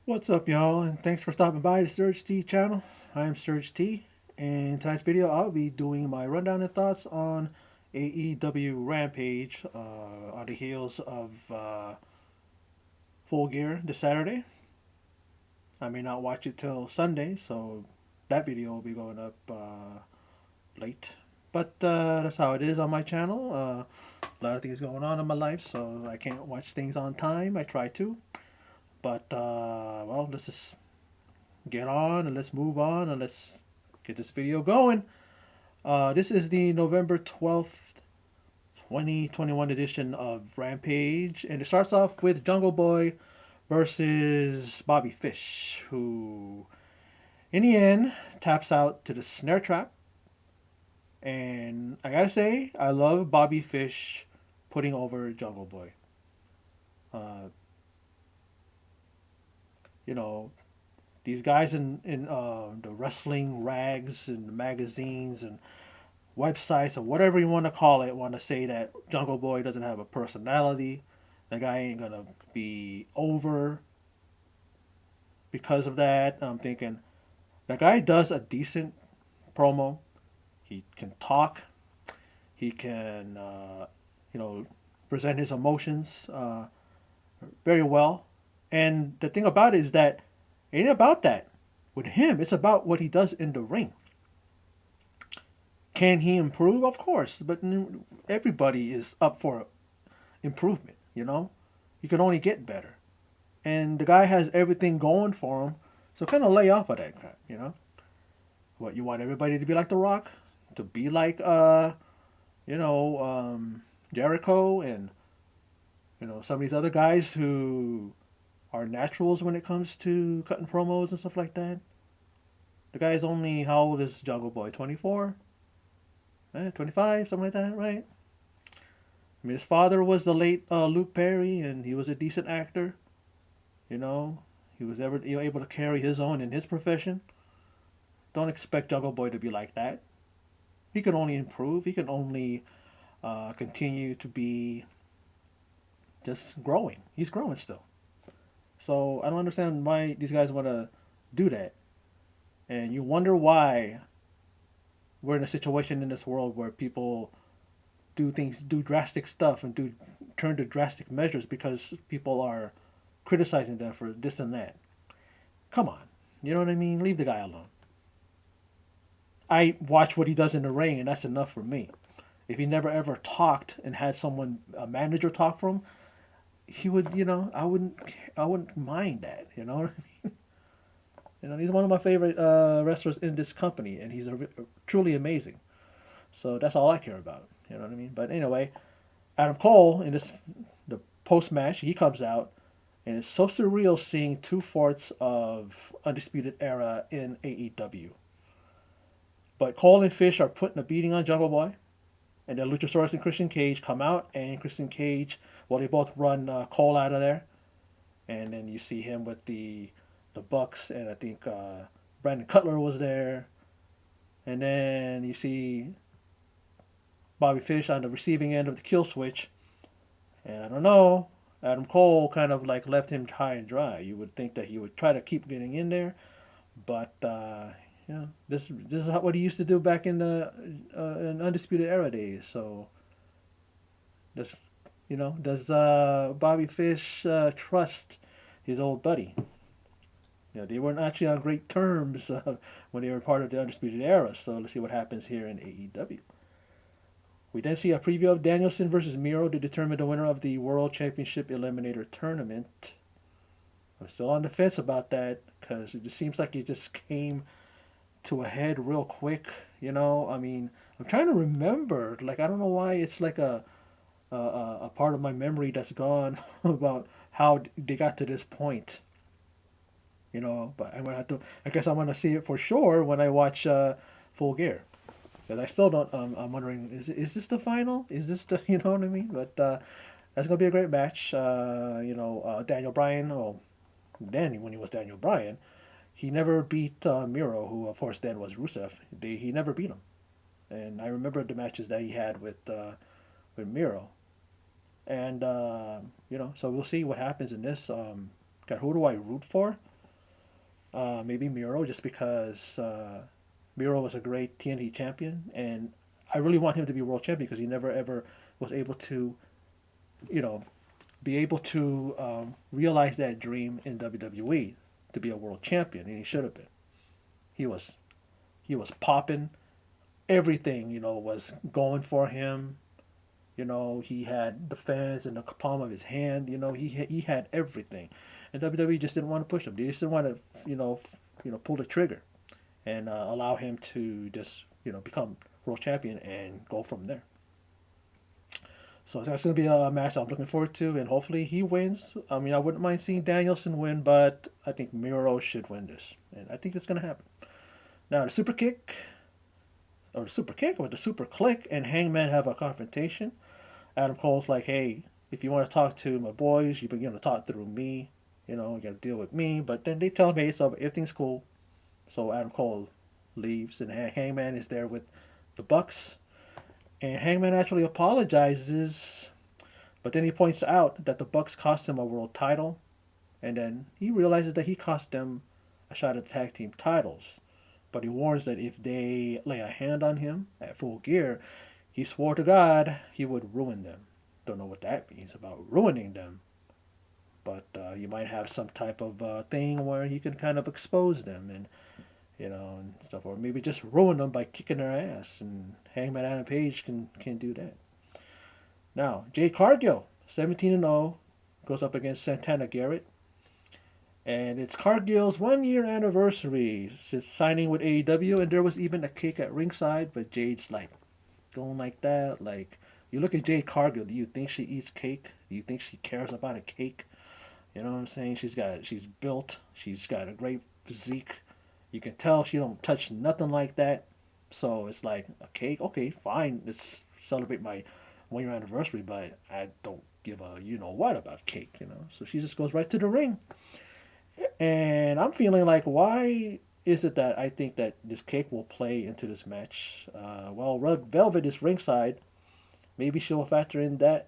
What's up, y'all, and thanks for stopping by the Surge T channel. I am Surge T, and in tonight's video, I'll be doing my rundown and thoughts on AEW Rampage on the heels of Full Gear this Saturday. I may not watch it till Sunday, so that video will be going up late. But that's how it is on my channel. A lot of things going on in my life, so I can't watch things on time. I try to, but well, let's just get on and let's move on and let's get this video going. This is the November 12th, 2021 edition of Rampage, and it starts off with Jungle Boy versus Bobby Fish, who in the end taps out to the snare trap. And I gotta say, I love Bobby Fish putting over Jungle Boy. Uh, you know, these guys in the wrestling rags and the magazines and websites or whatever you want to call it want to say that Jungle Boy doesn't have a personality. The guy ain't gonna be over because of that. And I'm thinking the guy does a decent promo. He can talk. He can you know present his emotions very well. And the thing about it is that it ain't about that with him. It's about what he does in the ring. Can he improve? Of course, but everybody is up for improvement. You can only get better, and the guy has everything going for him. So kind of lay off of that crap. What you want everybody to be like The Rock, to be like you know Jericho, and some of these other guys who are naturals when it comes to cutting promos and stuff like that. The guy's only, how old is Jungle Boy? 24, 25, something like that, right? I mean, his father was the late Luke Perry, and he was a decent actor. You know, he was ever able to carry his own in his profession. Don't expect Jungle Boy to be like that. He can only improve. He can only continue to be just growing. He's growing still. So I don't understand why these guys want to do that. And you wonder why we're in a situation in this world where people do things, do drastic stuff, and do turn to drastic measures because people are criticizing them for this and that. Come on, you know what I mean? Leave the guy alone. I watch what he does in the ring, and that's enough for me. If he never ever talked and had someone, a manager, talk for him, he would, I wouldn't mind that. You know, he's one of my favorite wrestlers in this company, and he's truly amazing. So that's all I care about. You know what I mean? But anyway, Adam Cole in the post match, he comes out, and it's so surreal seeing two fourths of Undisputed Era in AEW. But Cole and Fish are putting a beating on Jungle Boy, and then Luchasaurus and Christian Cage come out, and Christian Cage, well, they both run Cole out of there, and then you see him with the Bucks, and I think Brandon Cutler was there, and then you see Bobby Fish on the receiving end of the kill switch, and I don't know. Adam Cole kind of like left him high and dry. You would think that he would try to keep getting in there, but this is what he used to do back in the in Undisputed Era days. So does does Bobby Fish trust his old buddy? They weren't actually on great terms when they were part of the Undisputed Era. So let's see what happens here in AEW. We then see a preview of Danielson versus Miro to determine the winner of the World Championship Eliminator Tournament. I'm still on the fence about that because it just seems like it just came to a head real quick. I mean, I'm trying to remember. Like, I don't know why it's like a part of my memory that's gone about how they got to this point. But I'm gonna have to. I guess I'm gonna see it for sure when I watch Full Gear. Because I still don't. I'm wondering, is this the final? Is this the you know what I mean? But that's gonna be a great match. Daniel Bryan. Well, then when he was Daniel Bryan, he never beat Miro, who of course then was Rusev. He never beat him. And I remember the matches that he had with Miro. And so we'll see what happens in this. God, who do I root for? Maybe Miro, just because Miro was a great TNT champion, and I really want him to be world champion because he never ever was able to, you know, be able to realize that dream in WWE to be a world champion, and he should have been. He was he was popping. Everything was going for him. He had the fans in the palm of his hand. He had everything, and WWE just didn't want to push him. They just didn't want to pull the trigger and allow him to just become world champion and go from there. So that's going to be a match I'm looking forward to, and hopefully he wins. I mean, I wouldn't mind seeing Danielson win, but I think Miro should win this, and I think it's going to happen. Now the super kick, or the super kick, or the super click, and Hangman have a confrontation. Adam Cole's like, hey, if you want to talk to my boys, you're going to talk through me. You got to deal with me. But then they tell him, hey, so everything's cool. So Adam Cole leaves, and Hangman is there with the Bucks. And Hangman actually apologizes, but then he points out that the Bucks cost him a world title, and then he realizes that he cost them a shot at the tag team titles. But he warns that if they lay a hand on him at Full Gear, he swore to God he would ruin them. Don't know what that means about ruining them, but you might have some type of thing where he can kind of expose them and and stuff, or maybe just ruin them by kicking their ass. And Hangman Adam Page can do that. Now Jade Cargill, 17-0, goes up against Santana Garrett, and it's Cargill's 1 year anniversary since signing with AEW, and there was even a cake at ringside, but Jade's like, don't like that. Like, you look at Jade Cargill, do you think she eats cake? Do you think she cares about a cake? You know what I'm saying? She's built, she's got a great physique. You can tell she don't touch nothing like that. So it's like a cake, okay, fine. Let's celebrate my 1 year anniversary, but I don't give a what about cake. So she just goes right to the ring, and I'm feeling like, why is it that I think that this cake will play into this match? Well, Red Velvet is ringside. Maybe she'll factor in that.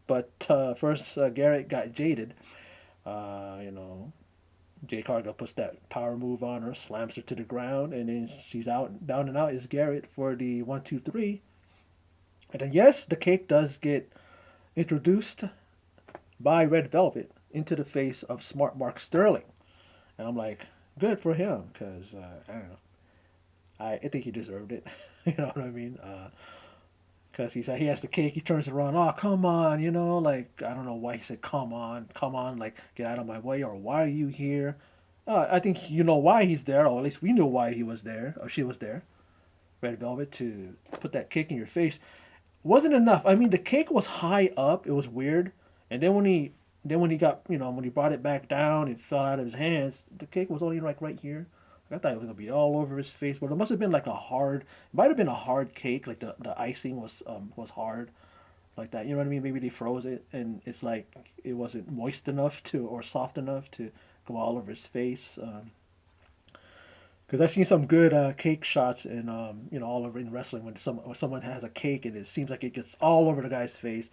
But first, Garrett got jaded. Jay Cargill puts that power move on her, slams her to the ground, and then she's out, down and out is Garrett for the 1, 2, 3. And then, yes, the cake does get introduced by Red Velvet into the face of Smart Mark Sterling. And I'm like, good for him, because, I don't know. I think he deserved it. You know what I mean? Because he has the cake, he turns around, oh, come on, like, I don't know why he said, come on, like, get out of my way, or why are you here? I think you know why he's there, or at least we knew why he was there, or she was there, Red Velvet, to put that cake in your face. Wasn't enough. I mean, the cake was high up, it was weird, and then when he got, when he brought it back down, it fell out of his hands, the cake was only like right here. I thought it was gonna be all over his face, but it must have been like it might have been a hard cake, like the icing was hard, like that. You know what I mean? Maybe they froze it, and it's like it wasn't moist enough to, or soft enough to go all over his face. Because I've seen some good cake shots in all over in wrestling when someone has a cake and it seems like it gets all over the guy's face,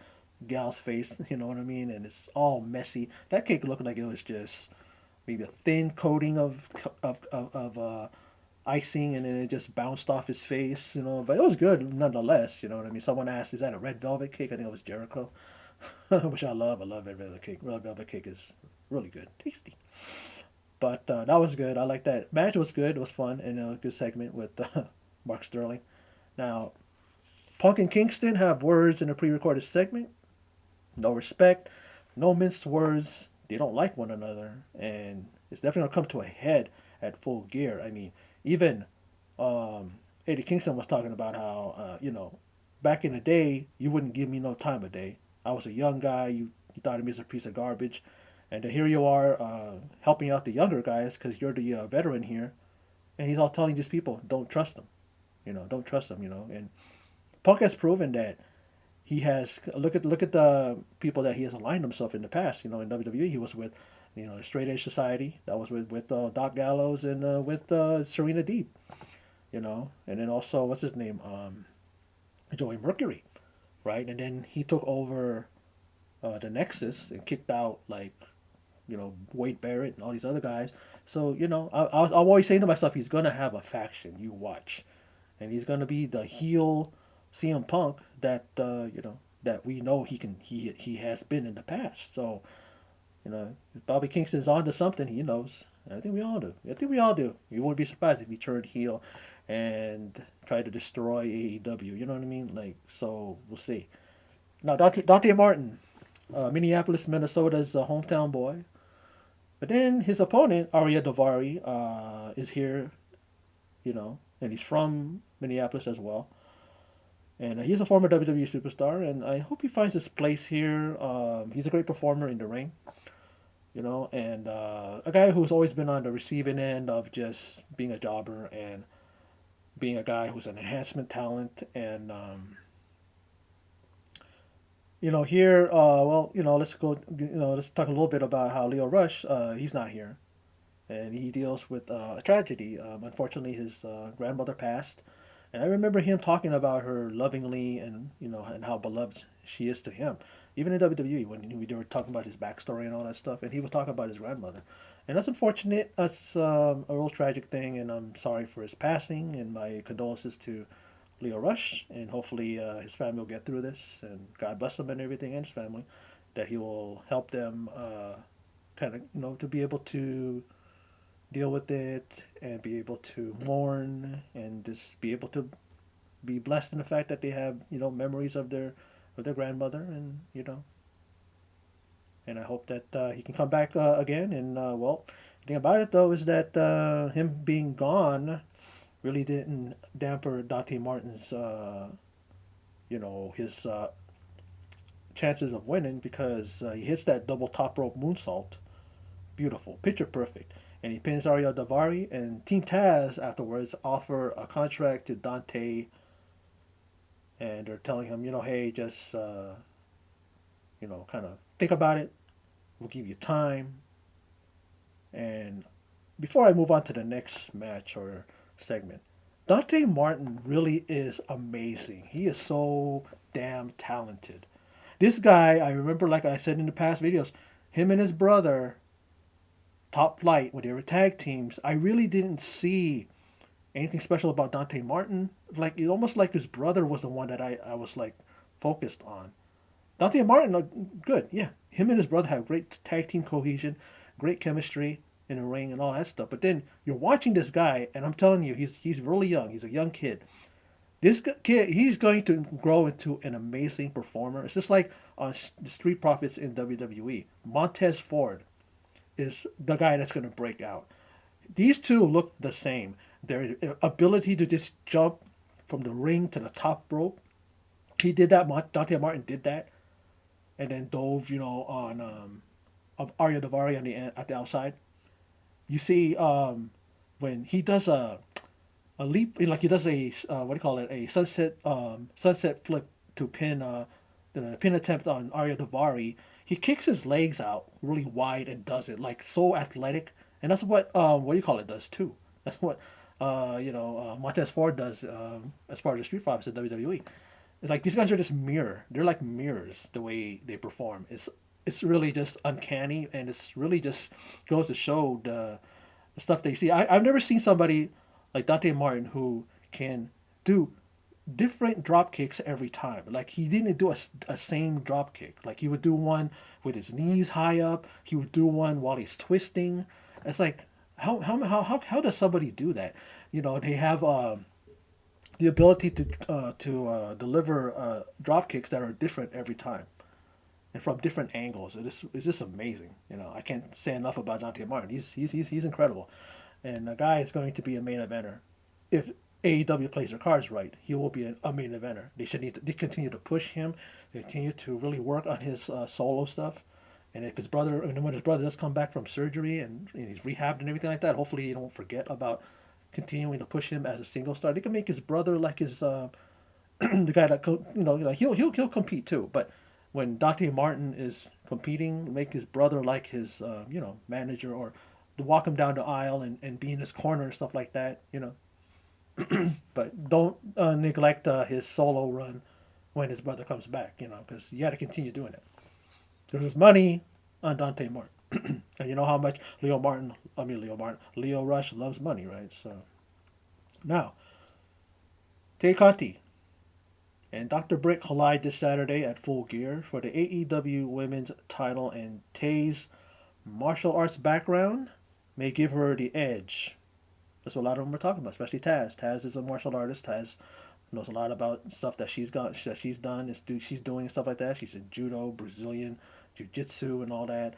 gal's face. You know what I mean? And it's all messy. That cake looked like it was just maybe a thin coating of icing, and then it just bounced off his face. But it was good nonetheless. You know what I mean? Someone asked, "Is that a red velvet cake?" I think it was Jericho, which I love. I love red velvet cake. Red velvet cake is really good, tasty. But that was good. I like that match. Was good. It was fun, and a good segment with Mark Sterling. Now, Punk and Kingston have words in a pre-recorded segment. No respect, no minced words. They don't like one another, and it's definitely gonna come to a head at Full Gear. I mean, even Eddie Kingston was talking about how back in the day you wouldn't give me no time of day. I was a young guy. You thought of me as a piece of garbage, and then here you are helping out the younger guys because you're the veteran here, and he's all telling these people, don't trust them. Don't trust them. And Punk has proven that he has look at the people that he has aligned himself in the past. In WWE he was with Straight Edge Society. That was with Doc Gallows and with Serena Deeb. And then also what's his name, Joey Mercury, right? And then he took over the Nexus and kicked out like Wade Barrett and all these other guys. So I'm always saying to myself, he's gonna have a faction. You watch, and he's gonna be the heel CM Punk that that we know he has been in the past. So if Bobby Kingston's onto something, he knows. I think we all do. I think we all do. You wouldn't be surprised if he turned heel and tried to destroy AEW. You know what I mean? Like, so we'll see. Now, Dante Martin, Minneapolis, Minnesota's hometown boy. But then his opponent, Arya Davari, is here, and he's from Minneapolis as well. And he's a former WWE superstar, and I hope he finds his place here. He's a great performer in the ring, and a guy who's always been on the receiving end of just being a jobber and being a guy who's an enhancement talent. And here, let's go. Let's talk a little bit about how Leo Rush. He's not here, and he deals with a tragedy. Unfortunately, his grandmother passed, and I remember him talking about her lovingly, and and how beloved she is to him, even in WWE when we were talking about his backstory and all that stuff, and he was talking about his grandmother, and that's unfortunate. That's a real tragic thing, and I'm sorry for his passing, and my condolences to Leo Rush, and hopefully his family will get through this, and God bless him and everything, and his family, that he will help them, kind of to be able to deal with it and be able to mourn and just be able to be blessed in the fact that they have memories of their grandmother, and and I hope that he can come back again. And the thing about it though is that him being gone really didn't damper Dante Martin's his chances of winning, because he hits that double top rope moonsault, beautiful, picture perfect, and he pins Ariel Davari, and Team Taz afterwards offer a contract to Dante, and they're telling him, hey, just kind of think about it. We'll give you time. And before I move on to the next match or segment, Dante Martin really is amazing. He is so damn talented. This guy, I remember, like I said in the past videos, him and his brother, Top Flight, when they were tag teams, I really didn't see anything special about Dante Martin. Like, it's almost like his brother was the one that I was like focused on. Dante Martin, good, yeah. Him and his brother have great tag team cohesion, great chemistry in the ring and all that stuff. But then you're watching this guy, and I'm telling you, he's really young. He's a young kid. This kid, he's going to grow into an amazing performer. It's just like the Street Profits in WWE. Montez Ford is the guy that's going to break out. These two look the same. Their ability to just jump from the ring to the top rope, he did that. Dante Martin did that, and then dove, on of Arya Davari on at the outside. You see, when he does a leap, like he does a what do you call it, a sunset flip to pin the pin attempt on Arya Davari. He kicks his legs out really wide and does it like so athletic, and that's what do you call it does too. That's what Montez Ford does as part of the Street Profits in WWE. It's like these guys are just mirror. They're like mirrors the way they perform. It's really just uncanny, and it's really just goes to show the stuff they see. I've never seen somebody like Dante Martin who can do different drop kicks every time. Like he didn't do a same drop kick. Like he would do one with his knees high up. He would do one while he's twisting. It's like how does somebody do that? They have the ability to deliver drop kicks that are different every time and from different angles. It's just amazing. I can't say enough about Dante Martin. He's incredible, and the guy is going to be a main eventer. If AEW plays their cards right, he will be a main eventer. They continue to push him, they continue to really work on his solo stuff. And if when his brother does come back from surgery and he's rehabbed and everything like that, hopefully you don't forget about continuing to push him as a single star. They can make his brother like his the guy that like he'll compete too. But when Dante Martin is competing, make his brother like his manager, or to walk him down the aisle and be in his corner and stuff like that. But don't neglect his solo run when his brother comes back. Because you got to continue doing it. There's money on Dante Martin. And you know how much Leo Rush loves money, right? So now, Tay Conti and Dr. Brick collide this Saturday at Full Gear for the AEW Women's title, and Tay's martial arts background may give her the edge. That's what a lot of them are talking about, especially Taz. Taz is a martial artist. Taz knows a lot about stuff that she's done, she's doing and stuff like that. She's in judo, Brazilian jiu-jitsu, and all that.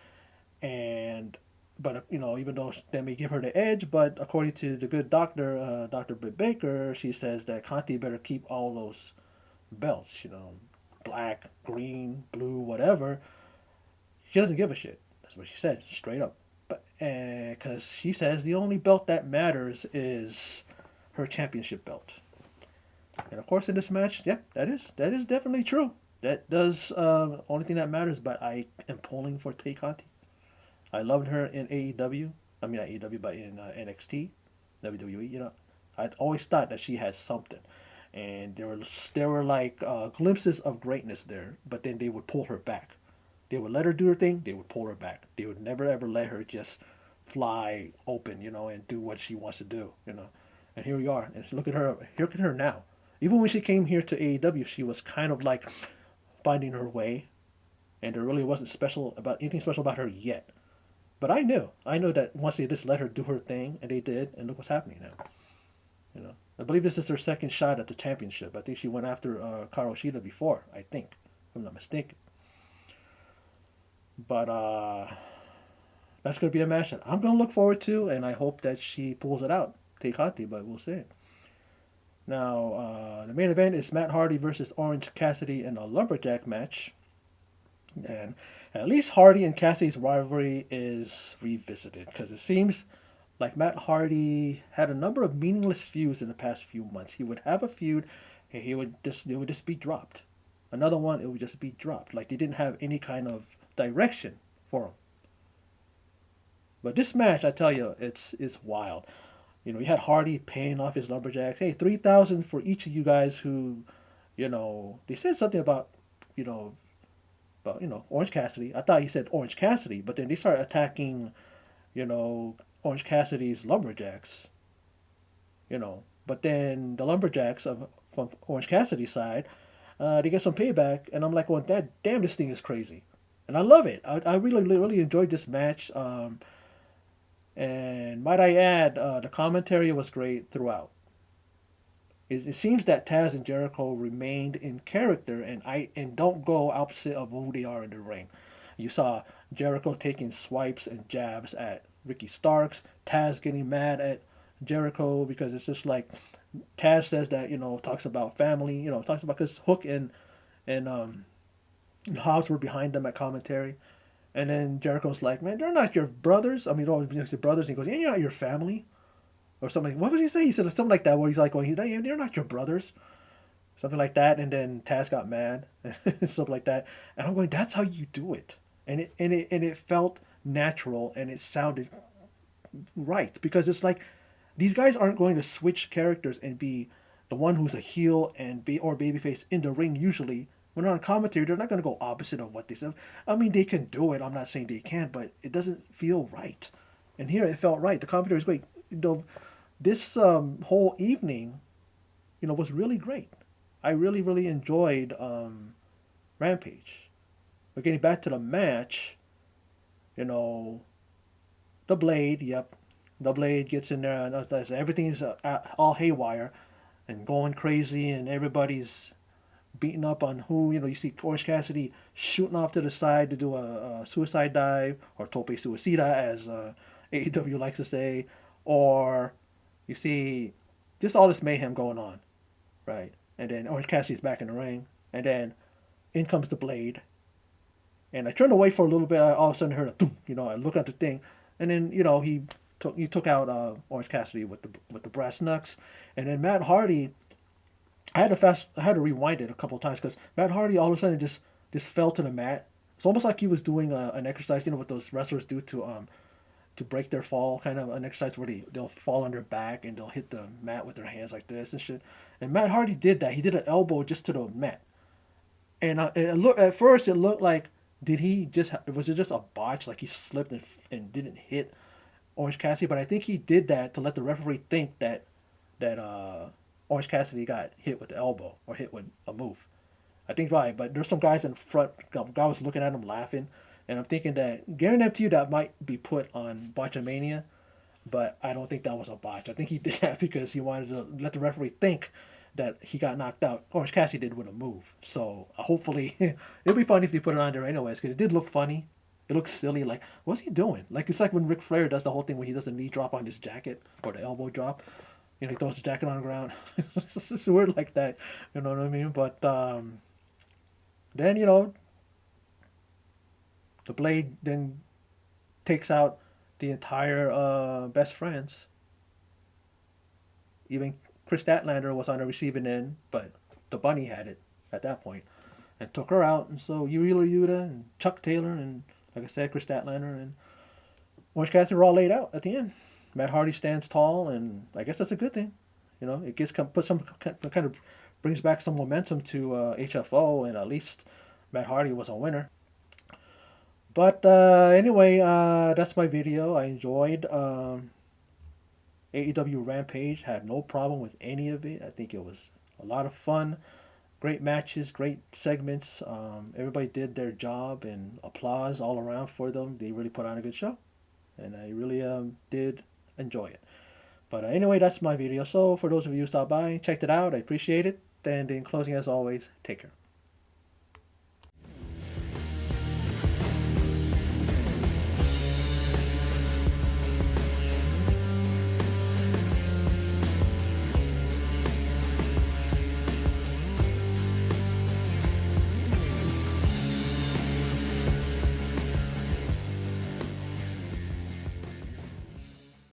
And but even though that may give her the edge, but according to the good doctor, Dr. Britt Baker, she says that Conti better keep all those belts. Black, green, blue, whatever. She doesn't give a shit. That's what she said, straight up. But because she says the only belt that matters is her championship belt. And of course, in this match, yeah, that is definitely true. That does only thing that matters. But I am pulling for Tay Conti. I loved her in AEW. I mean, not AEW, but in NXT, WWE. I always thought that she had something, and there were like glimpses of greatness there. But then they would pull her back. They would let her do her thing. They would pull her back. They would never ever let her just fly open, and do what she wants to do. And here we are. And look at her. Look at her now. Even when she came here to AEW, she was kind of like finding her way, and there really wasn't anything special about her yet. But I know that once they just let her do her thing, and they did, and look what's happening now. I believe this is her second shot at the championship. I think she went after Karo Shida before. I think, if I'm not mistaken. But that's gonna be a match that I'm gonna look forward to, and I hope that she pulls it out. Take Conti, but we'll see. Now, the main event is Matt Hardy versus Orange Cassidy in a lumberjack match. And at least Hardy and Cassidy's rivalry is revisited, because it seems like Matt Hardy had a number of meaningless feuds in the past few months. He would have a feud, and it would just be dropped. Another one, it would just be dropped. Like they didn't have any kind of direction for him. But this match, I tell you, it's wild. You had Hardy paying off his lumberjacks. Hey, 3,000 for each of you guys who, they said something about, you know, Orange Cassidy. I thought he said Orange Cassidy, but then they started attacking, Orange Cassidy's lumberjacks. But then the lumberjacks from Orange Cassidy's side, they get some payback, and I'm like, well, damn, this thing is crazy, and I love it. I really, really enjoyed this match. And might I add, the commentary was great throughout. It seems that Taz and Jericho remained in character and don't go opposite of who they are in the ring. You saw Jericho taking swipes and jabs at Ricky Starks, Taz getting mad at Jericho because it's just like Taz says that, talks about family, talks about because Hook and Hobbs were behind them at commentary. And then Jericho's like, man, they're not your brothers. I mean, all your brothers. And he goes, yeah, you're not your family. Or something. What did he say? He said something like that where he's like, well, they're not your brothers. Something like that. And then Taz got mad and stuff like that. And I'm going, that's how you do it. And it felt natural and it sounded right. Because it's like, these guys aren't going to switch characters and be the one who's a heel or babyface in the ring usually. When they're on commentary, they're not going to go opposite of what they said. I mean, they can do it. I'm not saying they can't, but it doesn't feel right. And here it felt right. The commentary is great. This whole evening, was really great. I really, really enjoyed Rampage. But getting back to the match, the Blade, yep. The Blade gets in there and everything's all haywire and going crazy, and everybody's beating up on who, you see Orange Cassidy shooting off to the side to do a suicide dive, or tope suicida, as AEW likes to say, or you see just all this mayhem going on, right? And then Orange Cassidy's back in the ring, and then in comes the Blade, and I turned away for a little bit. I all of a sudden heard a thump, I look at the thing, and then he took out Orange Cassidy with the brass knucks, and then Matt Hardy. I had to rewind it a couple of times because Matt Hardy all of a sudden just fell to the mat. It's almost like he was doing an exercise, what those wrestlers do to break their fall, kind of an exercise where they'll fall on their back and they'll hit the mat with their hands like this and shit. And Matt Hardy did that. He did an elbow just to the mat, and at first it looked like Did he just was it just a botch? Like he slipped and didn't hit Orange Cassidy? But I think he did that to let the referee think that Orange Cassidy got hit with the elbow or hit with a move. I think right, but there's some guys in front. Guy was looking at him laughing, and I'm thinking that guarantee you that might be put on Botchamania, but I don't think that was a botch. I think he did that because he wanted to let the referee think that he got knocked out. Orange Cassidy did with a move. So hopefully it'll be funny if they put it on there anyways, because it did look funny. It looks silly. Like, what's he doing? Like, it's like when Ric Flair does the whole thing when he does a knee drop on his jacket or the elbow drop. You know, he throws the jacket on the ground. It's weird like that. You know what I mean? But then, the Blade then takes out the entire best friends. Even Chris Statlander was on the receiving end, but the bunny had it at that point and took her out. And so Yuri Yuta and Chuck Taylor and, like I said, Chris Statlander and Orange Cassidy were all laid out at the end. Matt Hardy stands tall, and I guess that's a good thing. It gets put some kind of brings back some momentum to HFO, and at least Matt Hardy was a winner. But anyway, that's my video. I enjoyed AEW Rampage. Had no problem with any of it. I think it was a lot of fun. Great matches, great segments. Everybody did their job, and applause all around for them. They really put on a good show, and I really did enjoy it. But anyway, that's my video. So for those of you who stopped by, checked it out, I appreciate it. And in closing, as always, take care.